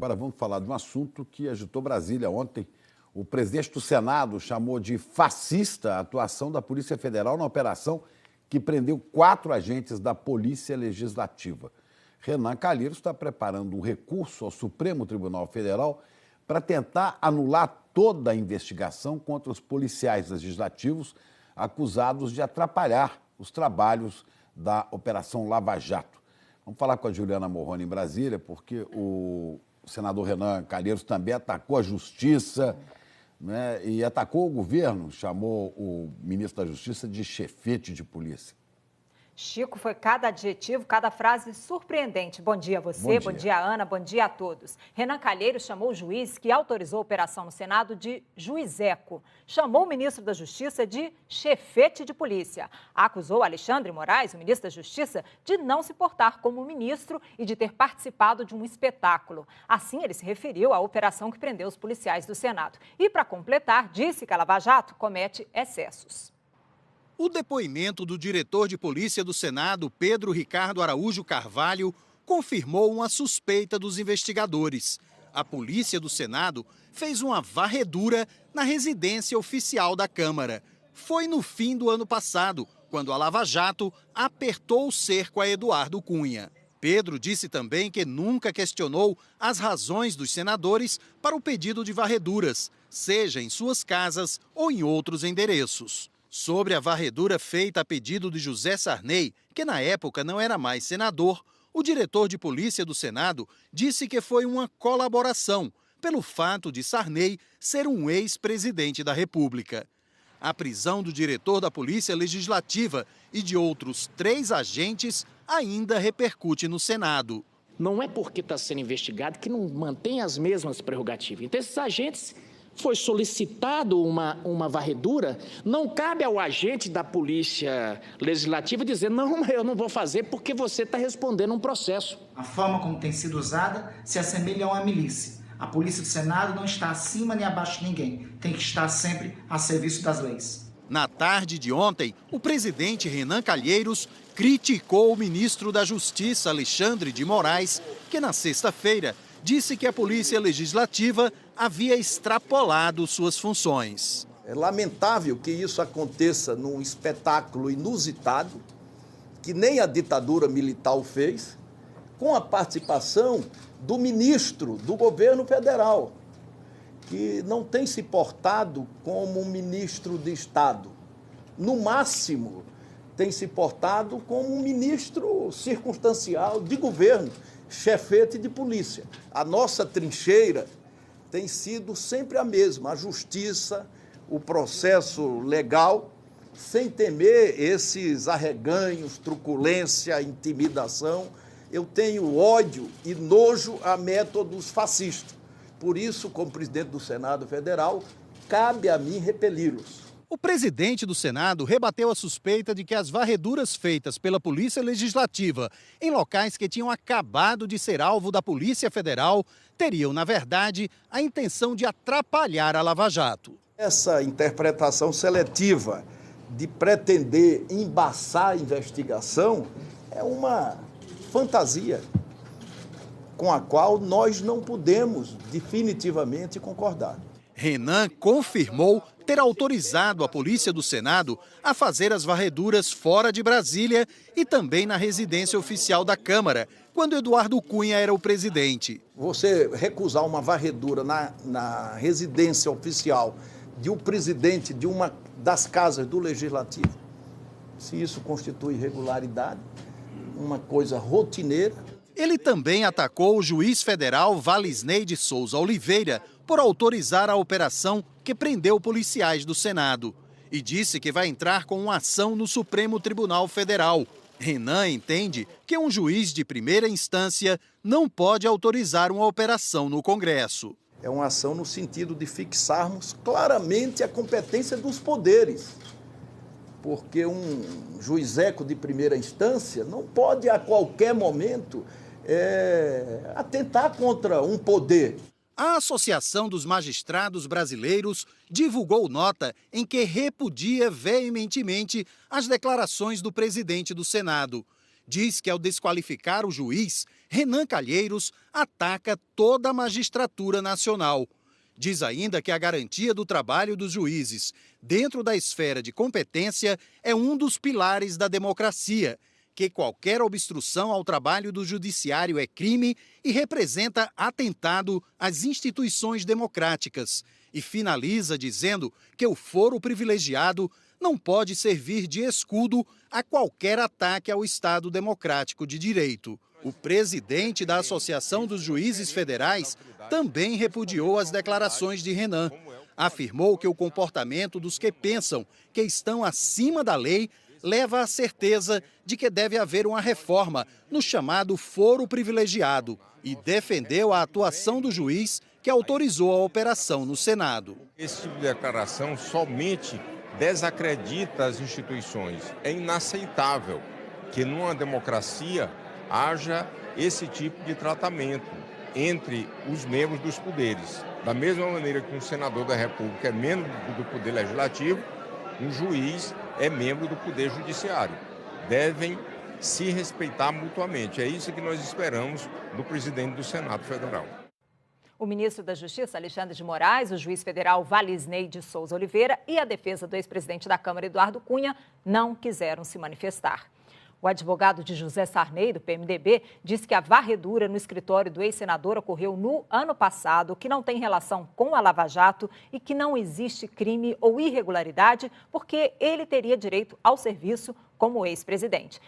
Agora vamos falar de um assunto que agitou Brasília ontem. O presidente do Senado chamou de fascista a atuação da Polícia Federal na operação que prendeu 4 agentes da Polícia Legislativa. Renan Calheiros está preparando um recurso ao Supremo Tribunal Federal para tentar anular toda a investigação contra os policiais legislativos acusados de atrapalhar os trabalhos da Operação Lava Jato. Vamos falar com a Juliana Morrone em Brasília, porque o senador Renan Calheiros também atacou a Justiça, né, e atacou o governo, chamou o ministro da Justiça de chefete de polícia. Chico, foi cada adjetivo, cada frase surpreendente. Bom dia a você, bom dia Ana, bom dia a todos. Renan Calheiros chamou o juiz que autorizou a operação no Senado de juizeco. Chamou o ministro da Justiça de chefete de polícia. Acusou Alexandre Moraes, o ministro da Justiça, de não se portar como ministro e de ter participado de um espetáculo. Assim, ele se referiu à operação que prendeu os policiais do Senado. E, para completar, disse que a Lava Jato comete excessos. O depoimento do diretor de polícia do Senado, Pedro Ricardo Araújo Carvalho, confirmou uma suspeita dos investigadores. A polícia do Senado fez uma varredura na residência oficial da Câmara. Foi no fim do ano passado, quando a Lava Jato apertou o cerco a Eduardo Cunha. Pedro disse também que nunca questionou as razões dos senadores para o pedido de varreduras, seja em suas casas ou em outros endereços. Sobre a varredura feita a pedido de José Sarney, que na época não era mais senador, o diretor de polícia do Senado disse que foi uma colaboração, pelo fato de Sarney ser um ex-presidente da República. A prisão do diretor da Polícia Legislativa e de outros 3 agentes ainda repercute no Senado. Não é porque está sendo investigado que não mantém as mesmas prerrogativas. Então, esses agentes... foi solicitado uma varredura, não cabe ao agente da Polícia Legislativa dizer não, eu não vou fazer porque você está respondendo um processo. A forma como tem sido usada se assemelha a uma milícia. A Polícia do Senado não está acima nem abaixo de ninguém, tem que estar sempre a serviço das leis. Na tarde de ontem, o presidente Renan Calheiros criticou o ministro da Justiça, Alexandre de Moraes, que na sexta-feira disse que a Polícia Legislativa havia extrapolado suas funções. É lamentável que isso aconteça num espetáculo inusitado, que nem a ditadura militar o fez, com a participação do ministro do governo federal, que não tem se portado como um ministro de Estado. No máximo, tem se portado como um ministro circunstancial de governo, chefete de polícia. A nossa trincheira tem sido sempre a mesma, a justiça, o processo legal, sem temer esses arreganhos, truculência, intimidação. Eu tenho ódio e nojo a métodos fascistas. Por isso, como presidente do Senado Federal, cabe a mim repeli-los. O presidente do Senado rebateu a suspeita de que as varreduras feitas pela Polícia Legislativa em locais que tinham acabado de ser alvo da Polícia Federal teriam, na verdade, a intenção de atrapalhar a Lava Jato. Essa interpretação seletiva de pretender embaçar a investigação é uma fantasia com a qual nós não podemos definitivamente concordar. Renan confirmou ter autorizado a Polícia do Senado a fazer as varreduras fora de Brasília e também na residência oficial da Câmara, quando Eduardo Cunha era o presidente. Você recusar uma varredura na residência oficial de um presidente de uma das casas do Legislativo, se isso constitui irregularidade, uma coisa rotineira. Ele também atacou o juiz federal Valisney de Souza Oliveira por autorizar a operação que prendeu policiais do Senado e disse que vai entrar com uma ação no Supremo Tribunal Federal. Renan entende que um juiz de primeira instância não pode autorizar uma operação no Congresso. É uma ação no sentido de fixarmos claramente a competência dos poderes, porque um juizeco de primeira instância não pode a qualquer momento atentar contra um poder. A Associação dos Magistrados Brasileiros divulgou nota em que repudia veementemente as declarações do presidente do Senado. diz que, ao desqualificar o juiz, Renan Calheiros ataca toda a magistratura nacional. Diz ainda que a garantia do trabalho dos juízes dentro da esfera de competência é um dos pilares da democracia, que qualquer obstrução ao trabalho do judiciário é crime e representa atentado às instituições democráticas. E finaliza dizendo que o foro privilegiado não pode servir de escudo a qualquer ataque ao Estado Democrático de Direito. O presidente da Associação dos Juízes Federais também repudiou as declarações de Renan. Afirmou que o comportamento dos que pensam que estão acima da lei leva à certeza de que deve haver uma reforma no chamado foro privilegiado e defendeu a atuação do juiz que autorizou a operação no Senado. Esse tipo de declaração somente desacredita as instituições. É inaceitável que numa democracia haja esse tipo de tratamento entre os membros dos poderes. Da mesma maneira que um senador da República é membro do Poder Legislativo, um juiz é membro do Poder Judiciário. Devem se respeitar mutuamente. É isso que nós esperamos do presidente do Senado Federal. O ministro da Justiça, Alexandre de Moraes, o juiz federal Valisney de Souza Oliveira e a defesa do ex-presidente da Câmara, Eduardo Cunha, não quiseram se manifestar. O advogado de José Sarney, do PMDB, disse que a varredura no escritório do ex-senador ocorreu no ano passado, que não tem relação com a Lava Jato e que não existe crime ou irregularidade, porque ele teria direito ao serviço como ex-presidente.